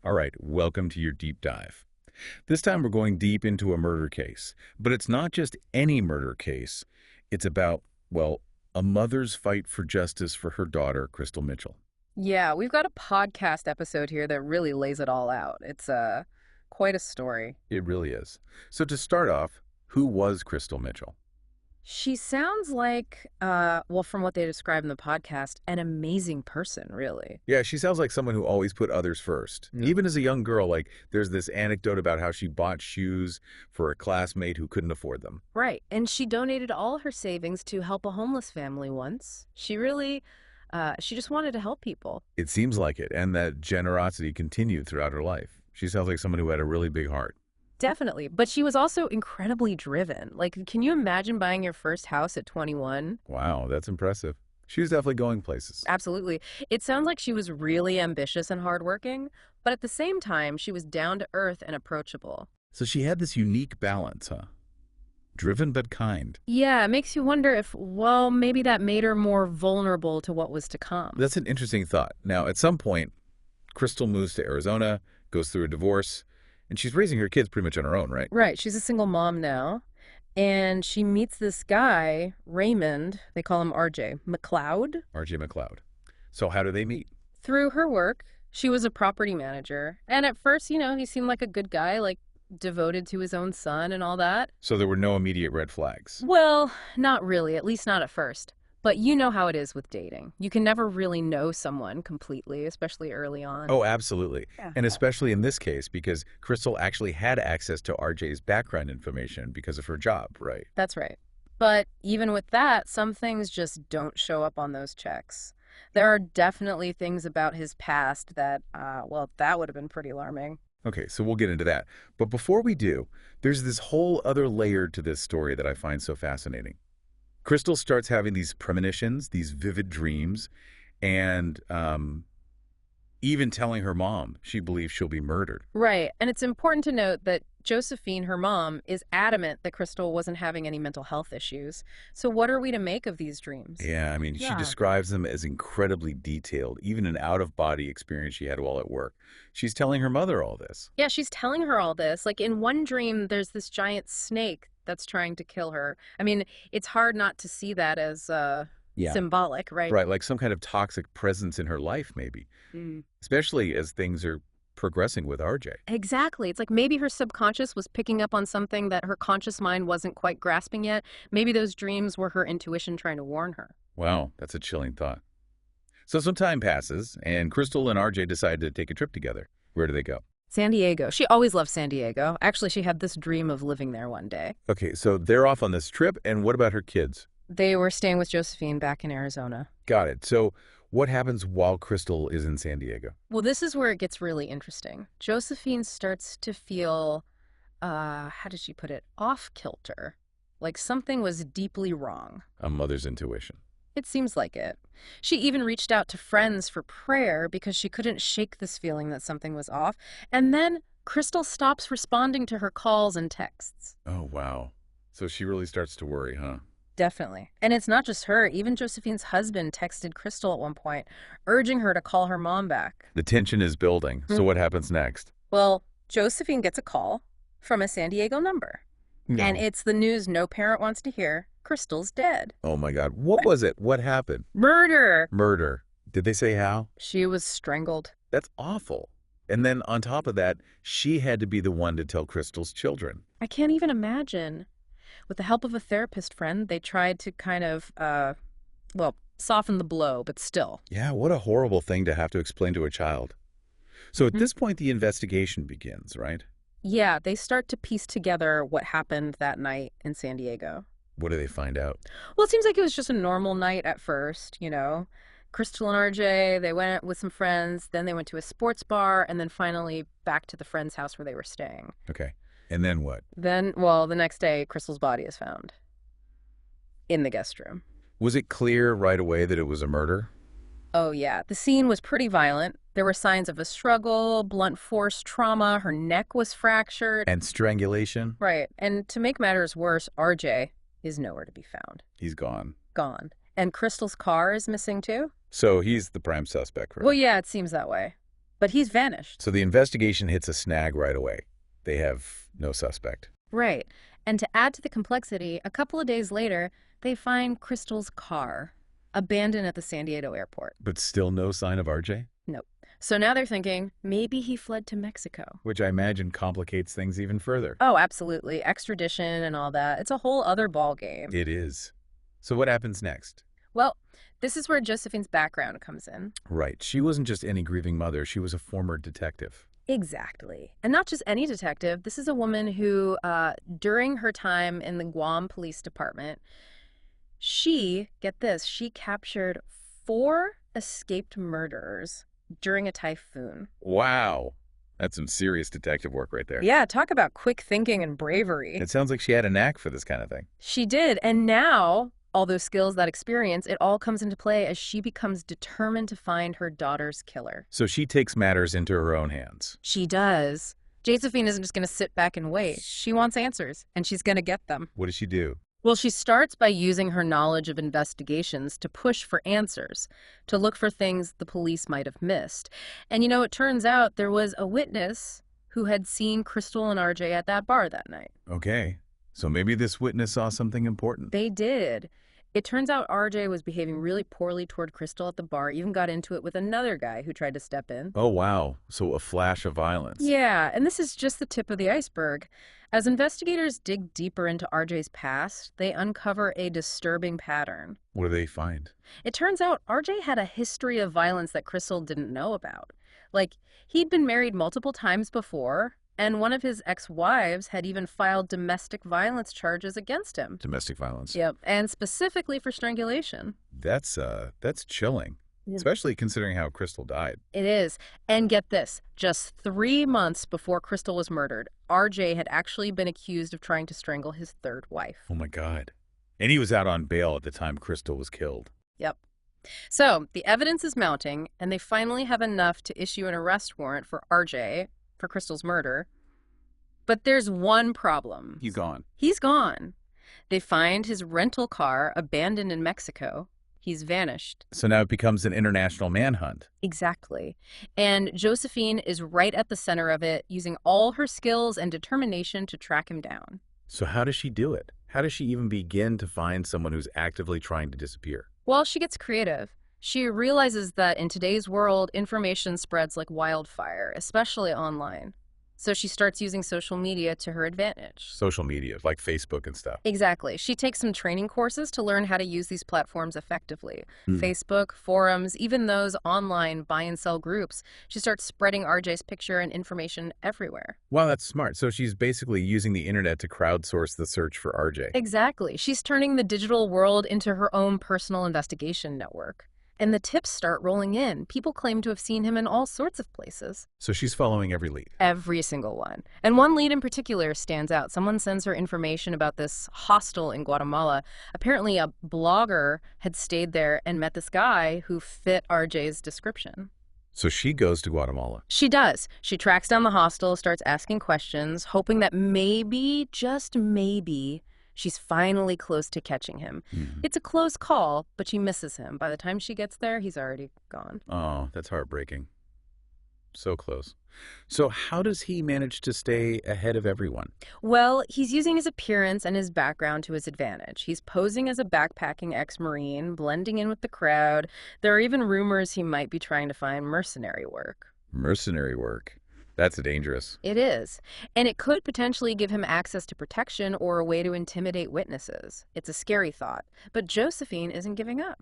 All right, welcome to your deep dive. This time we're going deep into a murder case, but it's not just any murder case. It's about, well, a mother's fight for justice for her daughter, Crystal Mitchell. Yeah, we've got a podcast episode here that really lays it all out. It's quite a story. It really is. So to start off, who was Crystal Mitchell? She sounds like, well, from what they describe in the podcast, an amazing person, really. Yeah, she sounds like someone who always put others first. Yeah. Even as a young girl, like there's this anecdote about how she bought shoes for a classmate who couldn't afford them. Right, and she donated all her savings to help a homeless family once. She just wanted to help people. It seems like it, and that generosity continued throughout her life. She sounds like someone who had a really big heart. Definitely, but she was also incredibly driven. Like, can you imagine buying your first house at 21? Wow, that's impressive. She was definitely going places. Absolutely. It sounds like she was really ambitious and hardworking, but at the same time, she was down to earth and approachable. So she had this unique balance, huh? Driven but kind. Yeah, it makes you wonder if, well, maybe that made her more vulnerable to what was to come. That's an interesting thought. Now, at some point, Crystal moves to Arizona, goes through a divorce, and she's raising her kids pretty much on her own, right? Right, she's a single mom now, and she meets this guy, Raymond, they call him RJ McLeod. RJ McLeod. So how do they meet? Through her work, she was a property manager, and at first, he seemed like a good guy, like devoted to his own son and all that. So there were no immediate red flags. Well, not really, at least not at first. But you know how it is with dating. You can never really know someone completely, especially early on. Oh, absolutely. Yeah. And especially in this case, because Crystal actually had access to RJ's background information because of her job, right? That's right. But even with that, some things just don't show up on those checks. There are definitely things about his past that, well, that would have been pretty alarming. Okay, so we'll get into that. But before we do, there's this whole other layer to this story that I find so fascinating. Crystal starts having these premonitions, these vivid dreams, and even telling her mom she believes she'll be murdered. Right. And it's important to note that Josephine, her mom, is adamant that Crystal wasn't having any mental health issues. So what are we to make of these dreams? Yeah, I mean, she Yeah. describes them as incredibly detailed, even an out-of-body experience she had while at work. She's telling her mother all this. Yeah, she's telling her all this. Like in one dream, there's this giant snake that's trying to kill her. I mean, it's hard not to see that as Yeah. symbolic, right? Right, like some kind of toxic presence in her life, maybe, Mm. especially as things are progressing with RJ. Exactly. It's like maybe her subconscious was picking up on something that her conscious mind wasn't quite grasping yet. Maybe those dreams were her intuition trying to warn her. Wow, that's a chilling thought. So some time passes, and Crystal and RJ decide to take a trip together. Where do they go? San Diego. She always loved San Diego. Actually, she had this dream of living there one day. Okay, so they're off on this trip, and what about her kids? They were staying with Josephine back in Arizona. Got it. So what happens while Crystal is in San Diego? Well, this is where it gets really interesting. Josephine starts to feel, how did she put it, off kilter. Like something was deeply wrong. A mother's intuition. It seems like it. She even reached out to friends for prayer because she couldn't shake this feeling that something was off. And then Crystal stops responding to her calls and texts. Oh, wow. So she really starts to worry, huh? Definitely. And it's not just her. Even Josephine's husband texted Crystal at one point, urging her to call her mom back. The tension is building. So what happens next? Well, Josephine gets a call from a San Diego number. No. And it's the news no parent wants to hear. Crystal's dead. Oh, my God. What was it? What happened? Murder! Murder. Did they say how? She was strangled. That's awful. And then on top of that, she had to be the one to tell Crystal's children. I can't even imagine. With the help of a therapist friend, they tried to kind of, well, soften the blow, but still. Yeah, what a horrible thing to have to explain to a child. So at this point, the investigation begins, right? Yeah, they start to piece together what happened that night in San Diego. What do they find out? Well, it seems like it was just a normal night at first, Crystal and RJ, they went with some friends, then they went to a sports bar, and then finally back to the friend's house where they were staying. Okay. And then what? Then, well, the next day, Crystal's body is found in the guest room. Was it clear right away that it was a murder? Oh, yeah. The scene was pretty violent. There were signs of a struggle, blunt force trauma, her neck was fractured. And strangulation? Right. And to make matters worse, RJ is nowhere to be found. He's gone. Gone. And Crystal's car is missing too? So he's the prime suspect, right? Well, yeah, it seems that way. but he's vanished. So the investigation hits a snag right away. They have no suspect. Right. And to add to the complexity, a couple of days later, they find Crystal's car, abandoned at the San Diego airport. But still no sign of RJ? Nope. So now they're thinking, maybe he fled to Mexico. Which I imagine complicates things even further. Oh, absolutely. Extradition and all that. It's a whole other ball game. It is. So what happens next? Well, this is where Josephine's background comes in. Right. She wasn't just any grieving mother. She was a former detective. Exactly. And not just any detective. This is a woman who, during her time in the Guam Police Department, get this, she captured 4 escaped murderers during a typhoon. Wow. That's some serious detective work right there. Yeah, talk about quick thinking and bravery. It sounds like she had a knack for this kind of thing. She did. And now, all those skills, that experience, it all comes into play as she becomes determined to find her daughter's killer. So she takes matters into her own hands. She does. Josephine isn't just going to sit back and wait. She wants answers, and she's going to get them. What does she do? Well, she starts by using her knowledge of investigations to push for answers, to look for things the police might have missed. And it turns out there was a witness who had seen Crystal and RJ at that bar that night. Okay. So maybe this witness saw something important. They did. It turns out RJ was behaving really poorly toward Crystal at the bar, even got into it with another guy who tried to step in. Oh, wow. So a flash of violence. Yeah, and this is just the tip of the iceberg. As investigators dig deeper into RJ's past, they uncover a disturbing pattern. What do they find? It turns out RJ had a history of violence that Crystal didn't know about. Like, he'd been married multiple times before, and one of his ex-wives had even filed domestic violence charges against him. Domestic violence. Yep, and specifically for strangulation. That's chilling. Yeah. Especially considering how Crystal died. It is. And get this, just 3 months before Crystal was murdered, RJ had actually been accused of trying to strangle his 3rd wife. Oh my God. And he was out on bail at the time Crystal was killed. Yep. So the evidence is mounting, and they finally have enough to issue an arrest warrant for RJ for Crystal's murder. But there's one problem. He's gone. He's gone. They find his rental car abandoned in Mexico. He's vanished. So now it becomes an international manhunt. Exactly. And Josephine is right at the center of it, using all her skills and determination to track him down. So how does she do it? How does she even begin to find someone who's actively trying to disappear? Well, she gets creative. She realizes that in today's world, information spreads like wildfire, especially online. So she starts using social media to her advantage. Social media, like Facebook and stuff. Exactly. She takes some training courses to learn how to use these platforms effectively. Facebook, forums, even those online buy and sell groups. She starts spreading RJ's picture and information everywhere. Wow, that's smart. So she's basically using the internet to crowdsource the search for RJ. Exactly. She's turning the digital world into her own personal investigation network. And the tips start rolling in. People claim to have seen him in all sorts of places. So she's following every lead. Every single one. And one lead in particular stands out. Someone sends her information about this hostel in Guatemala. Apparently a blogger had stayed there and met this guy who fit RJ's description. So she goes to Guatemala. She does. She tracks down the hostel, starts asking questions, hoping that maybe, just maybe, she's finally close to catching him. It's a close call, but she misses him. By the time she gets there, he's already gone. Oh, that's heartbreaking. So close. So how does he manage to stay ahead of everyone? Well, he's using his appearance and his background to his advantage. He's posing as a backpacking ex-Marine, blending in with the crowd. There are even rumors he might be trying to find mercenary work. Mercenary work. That's dangerous. It is. And it could potentially give him access to protection or a way to intimidate witnesses. It's a scary thought. But Josephine isn't giving up.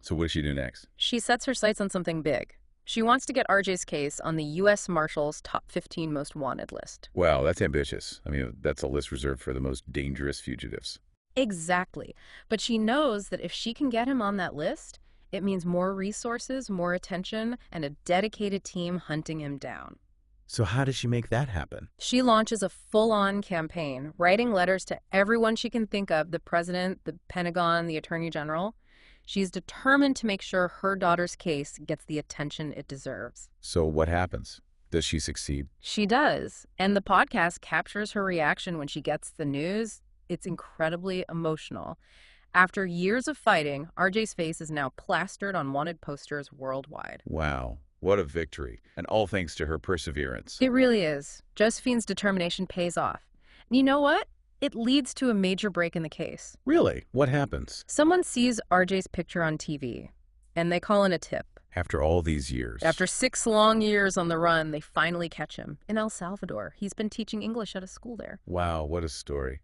So what does she do next? She sets her sights on something big. She wants to get RJ's case on the U.S. Marshals' top 15 most wanted list. Wow, that's ambitious. I mean, that's a list reserved for the most dangerous fugitives. Exactly. But she knows that if she can get him on that list, it means more resources, more attention, and a dedicated team hunting him down. So how does she make that happen? She launches a full-on campaign, writing letters to everyone she can think of, the president, the Pentagon, the attorney general. She's determined to make sure her daughter's case gets the attention it deserves. So what happens? Does she succeed? She does. And the podcast captures her reaction when she gets the news. It's incredibly emotional. After years of fighting, RJ's face is now plastered on wanted posters worldwide. Wow. What a victory, and all thanks to her perseverance. It really is. Josephine's determination pays off. And you know what? It leads to a major break in the case. Really? What happens? Someone sees RJ's picture on TV, and they call in a tip. After all these years. After 6 long years on the run, they finally catch him in El Salvador. He's been teaching English at a school there. Wow, what a story.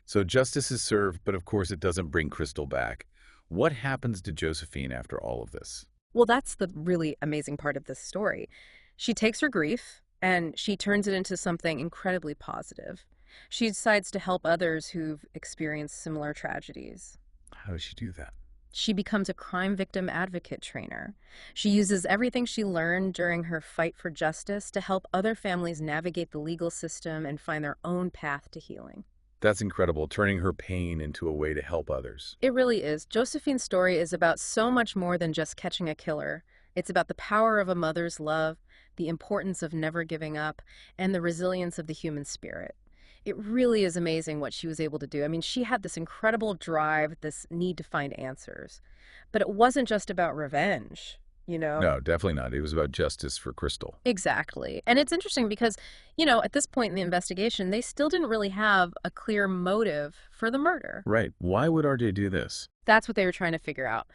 So justice is served, but of course it doesn't bring Crystal back. What happens to Josephine after all of this? Well, that's the really amazing part of this story. She takes her grief and she turns it into something incredibly positive. She decides to help others who've experienced similar tragedies. How does she do that? She becomes a crime victim advocate trainer. She uses everything she learned during her fight for justice to help other families navigate the legal system and find their own path to healing. That's incredible, turning her pain into a way to help others. It really is. Josephine's story is about so much more than just catching a killer. It's about the power of a mother's love, the importance of never giving up, and the resilience of the human spirit. It really is amazing what she was able to do. I mean, she had this incredible drive, this need to find answers. But it wasn't just about revenge, you know? No, definitely not. It was about justice for Crystal. Exactly. And it's interesting because, at this point in the investigation, they still didn't really have a clear motive for the murder. Right. Why would RJ do this? That's what they were trying to figure out.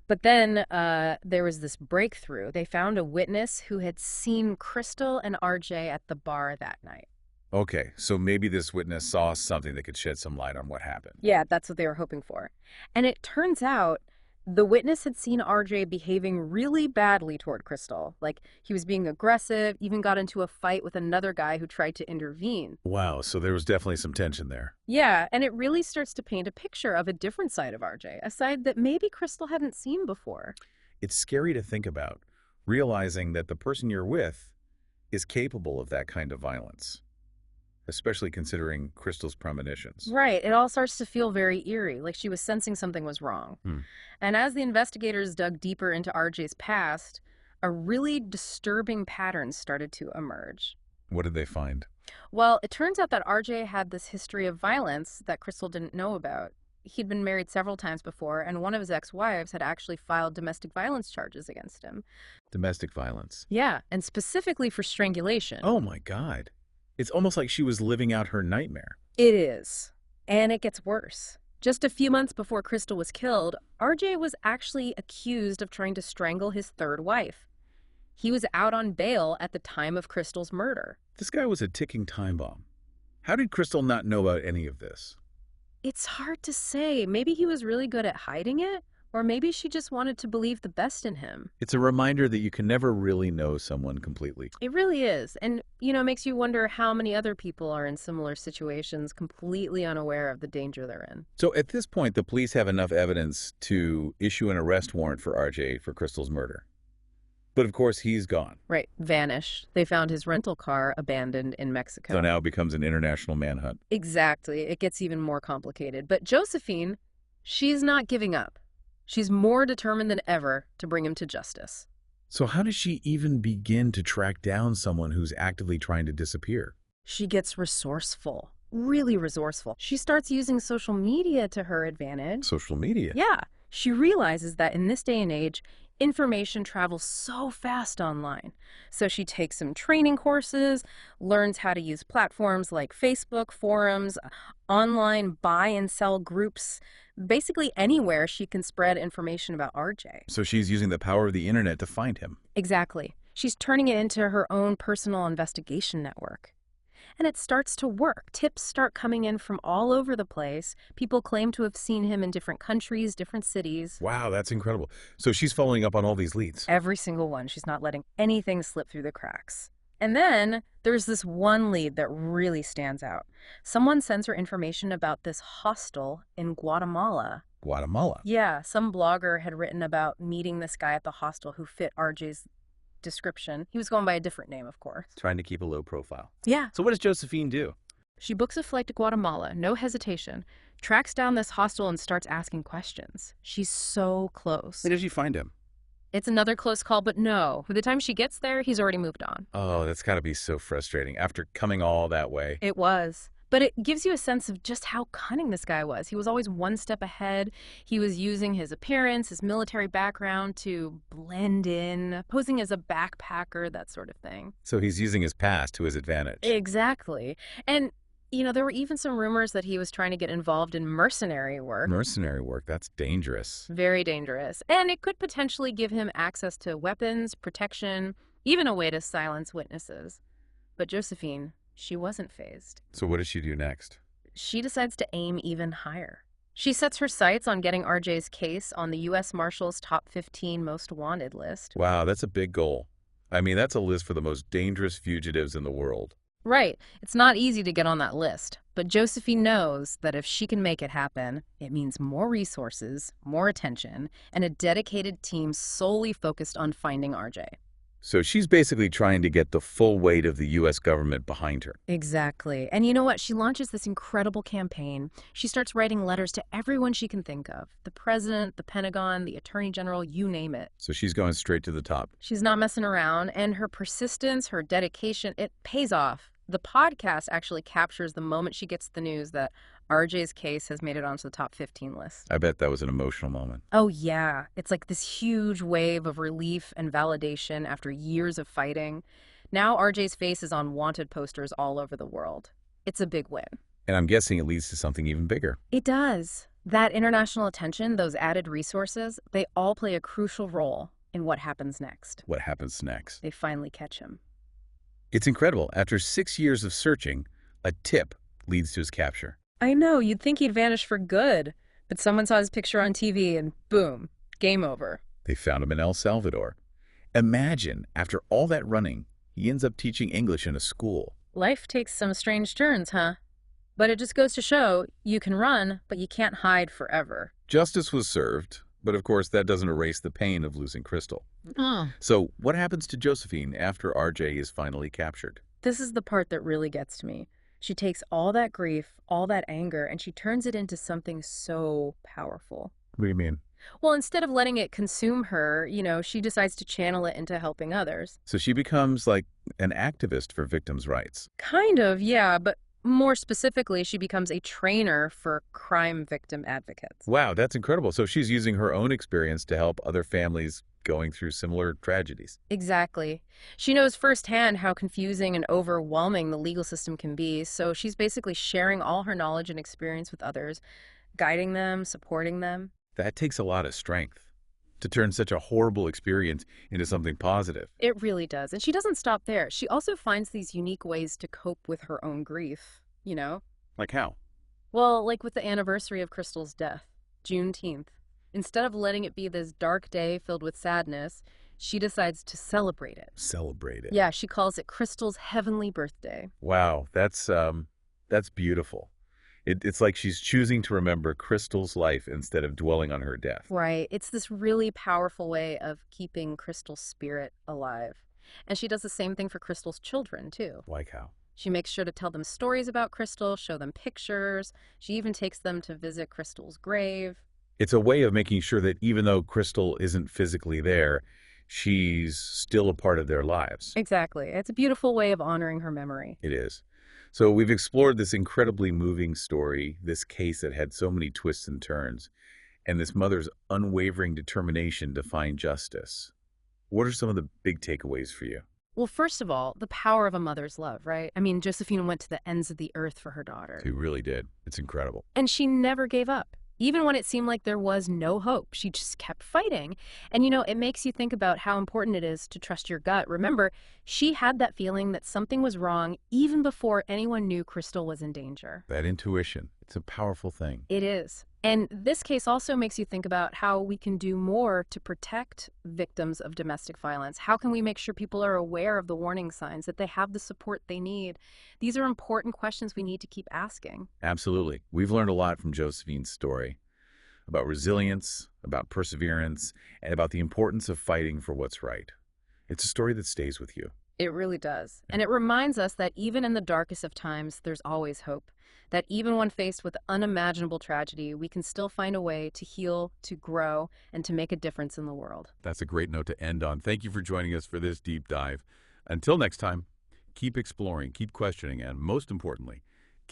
But then there was this breakthrough. They found a witness who had seen Crystal and RJ at the bar that night. Okay, so maybe this witness saw something that could shed some light on what happened. Yeah, that's what they were hoping for. And it turns out the witness had seen RJ behaving really badly toward Crystal. Like, he was being aggressive, even got into a fight with another guy who tried to intervene. Wow, so there was definitely some tension there. Yeah, and it really starts to paint a picture of a different side of RJ, a side that maybe Crystal hadn't seen before. It's scary to think about, realizing that the person you're with is capable of that kind of violence, especially considering Crystal's premonitions. Right. It all starts to feel very eerie, like she was sensing something was wrong. And as the investigators dug deeper into RJ's past, a really disturbing pattern started to emerge. What did they find? Well, it turns out that RJ had this history of violence that Crystal didn't know about. He'd been married several times before, and one of his ex-wives had actually filed domestic violence charges against him. Domestic violence. Yeah, and specifically for strangulation. Oh my God. It's almost like she was living out her nightmare. It is. And it gets worse. Just a few months before Crystal was killed, RJ was actually accused of trying to strangle his third wife. He was out on bail at the time of Crystal's murder. This guy was a ticking time bomb. How did Crystal not know about any of this? It's hard to say. Maybe he was really good at hiding it, or maybe she just wanted to believe the best in him. It's a reminder that you can never really know someone completely. It really is. And, makes you wonder how many other people are in similar situations completely unaware of the danger they're in. So at this point, the police have enough evidence to issue an arrest warrant for RJ for Crystal's murder. But of course, he's gone. Right. Vanished. They found his rental car abandoned in Mexico. So now it becomes an international manhunt. Exactly. It gets even more complicated. But Josephine, she's not giving up. She's more determined than ever to bring him to justice. So how does she even begin to track down someone who's actively trying to disappear? She gets resourceful, really resourceful. She starts using social media to her advantage. Social media? Yeah. She realizes that in this day and age, information travels so fast online. So she takes some training courses, learns how to use platforms like Facebook, forums, online buy and sell groups, basically anywhere she can spread information about RJ. So she's using the power of the internet to find him. Exactly. She's turning it into her own personal investigation network. And it starts to work. Tips start coming in from all over the place. People claim to have seen him in different countries, different cities. Wow, that's incredible. So she's following up on all these leads. Every single one. She's not letting anything slip through the cracks. And then there's this one lead that really stands out. Someone sends her information about this hostel in Guatemala. Guatemala? Yeah, some blogger had written about meeting this guy at the hostel who fit RJ's description. He was going by a different name, of course. Trying to keep a low profile. Yeah. So what does Josephine do? She books a flight to Guatemala, no hesitation, tracks down this hostel and starts asking questions. She's so close. Where does she find him? It's another close call, but no. By the time she gets there, he's already moved on. Oh, that's got to be so frustrating after coming all that way. It was. But it gives you a sense of just how cunning this guy was. He was always one step ahead. He was using his appearance, his military background to blend in, posing as a backpacker, that sort of thing. So he's using his past to his advantage. Exactly. And, there were even some rumors that he was trying to get involved in mercenary work. Mercenary work, that's dangerous. Very dangerous. And it could potentially give him access to weapons, protection, even a way to silence witnesses. But Josephine, she wasn't fazed. So what does she do next? She decides to aim even higher. She sets her sights on getting RJ's case on the U.S. Marshals Top 15 Most Wanted list. Wow, that's a big goal. I mean, that's a list for the most dangerous fugitives in the world. Right. It's not easy to get on that list, but Josephine knows that if she can make it happen, it means more resources, more attention, and a dedicated team solely focused on finding RJ. So she's basically trying to get the full weight of the U.S. government behind her. Exactly. And you know what? She launches this incredible campaign. She starts writing letters to everyone she can think of. The president, the Pentagon, the attorney general, you name it. So she's going straight to the top. She's not messing around, and her persistence, her dedication, it pays off. The podcast actually captures the moment she gets the news that RJ's case has made it onto the top 15 list. I bet that was an emotional moment. Oh, yeah. It's like this huge wave of relief and validation after years of fighting. Now RJ's face is on wanted posters all over the world. It's a big win. And I'm guessing it leads to something even bigger. It does. That international attention, those added resources, they all play a crucial role in what happens next. What happens next? They finally catch him. It's incredible. After 6 years of searching, a tip leads to his capture. I know, you'd think he'd vanish for good, but someone saw his picture on TV and boom, game over. They found him in El Salvador. Imagine, after all that running, he ends up teaching English in a school. Life takes some strange turns, huh? But it just goes to show you can run, but you can't hide forever. Justice was served, but of course that doesn't erase the pain of losing Crystal. So what happens to Josephine after RJ is finally captured? This is the part that really gets to me. She takes all that grief, all that anger, and she turns it into something so powerful. What do you mean? Well, instead of letting it consume her, she decides to channel it into helping others. So she becomes like an activist for victims' rights. Kind of, yeah, but more specifically, she becomes a trainer for crime victim advocates. Wow, that's incredible. So she's using her own experience to help other families going through similar tragedies. Exactly. She knows firsthand how confusing and overwhelming the legal system can be, so she's basically sharing all her knowledge and experience with others, guiding them, supporting them. That takes a lot of strength to turn such a horrible experience into something positive. It really does. And she doesn't stop there. She also finds these unique ways to cope with her own grief. Like how? Well, like with the anniversary of Crystal's death, Juneteenth. Instead of letting it be this dark day filled with sadness, she decides to celebrate it. Celebrate it. Yeah, she calls it Crystal's heavenly birthday. Wow, that's beautiful. It's like she's choosing to remember Crystal's life instead of dwelling on her death. Right. It's this really powerful way of keeping Crystal's spirit alive. And she does the same thing for Crystal's children, too. Like how? She makes sure to tell them stories about Crystal, show them pictures. She even takes them to visit Crystal's grave. It's a way of making sure that even though Crystal isn't physically there, she's still a part of their lives. Exactly. It's a beautiful way of honoring her memory. It is. So we've explored this incredibly moving story, this case that had so many twists and turns, and this mother's unwavering determination to find justice. What are some of the big takeaways for you? Well, first of all, the power of a mother's love, right? I mean, Josephine went to the ends of the earth for her daughter. She really did. It's incredible. And she never gave up. Even when it seemed like there was no hope, she just kept fighting. And it makes you think about how important it is to trust your gut. Remember, she had that feeling that something was wrong even before anyone knew Crystal was in danger. That intuition, it's a powerful thing. It is. And this case also makes you think about how we can do more to protect victims of domestic violence. How can we make sure people are aware of the warning signs, that they have the support they need? These are important questions we need to keep asking. Absolutely. We've learned a lot from Josephine's story about resilience, about perseverance, and about the importance of fighting for what's right. It's a story that stays with you. It really does. And it reminds us that even in the darkest of times, there's always hope. That even when faced with unimaginable tragedy, we can still find a way to heal, to grow, and to make a difference in the world. That's a great note to end on. Thank you for joining us for this deep dive. Until next time, keep exploring, keep questioning, and most importantly,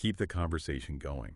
keep the conversation going.